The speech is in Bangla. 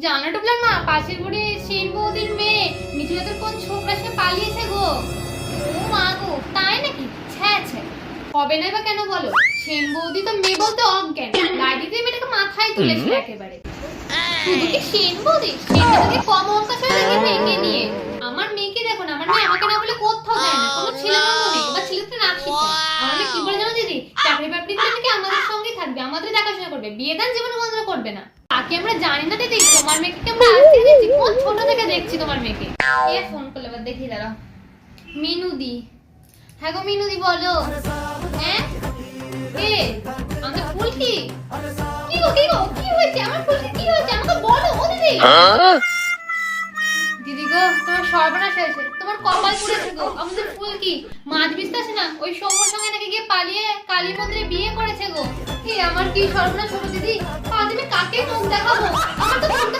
জানো টুকলার মা, পাশের বাড়ি সেন বৌদির মেয়ে মিথিলাদের কোন ছোকরা সে পালিয়েছে গো। ও মা গো, তাই নাকি? ছ্যা ছ্যা, হবে না বা কেন বলো? সেন বৌদি তো মেয়ে বলতে অজ্ঞান, লাইদিতে মেয়েটাকে মাথায় তুলেছে একেবারে। শুধু কি সেন বৌদি, সেন বৌদিকে কম অঙ্কা ছেড়ে রেখে ভেঙে নিয়ে আমার মেয়েকে দেখো না, আমার মেয়ে আমাকে না বলে কোথাও যায় না, কোনো ছেলে বন্ধু নেই বা ছেলেতে নাচ শিখছে। আমার মেয়ে কি বলে জানো দিদি, চাকরি বাকরি করে নাকি আমাদের সঙ্গে থাকবে, আমাদের দেখাশোনা করবে, বিয়ে দান জীবনে বন্ধ করবে না। তাকে আমরা জানি না দিদি, তোমার মেয়েকে কি আমরা আজ থেকে দেখছি, কোন ছোট থেকে দেখছি তোমার মেয়েকে। কে ফোন করলে এবার দেখি দাঁড়াও। মিনুদি। হ্যাঁ গো মিনুদি বলো। হ্যাঁ কে? আমাদের ফুলকি? কি গো কি গো, কি হয়েছে আমার ফুলকি, কি হয়েছে আমাকে বলো ও দিদি। দিদি গো, তোমার সর্বনাশ হয়েছে, তোমার কপাল পুড়েছে গো। আমাদের ফুলকি মাছ বেচতে আসে না, ওই সৌম্যর সঙ্গে নাকি গিয়ে পালিয়ে কালী মন্দিরে বিয়ে করেছে গো। এ আমার কি সর্বনাশ হলো দিদি, আজ আমি কাকে মুখ দেখাবো? আমার তো ফোনটা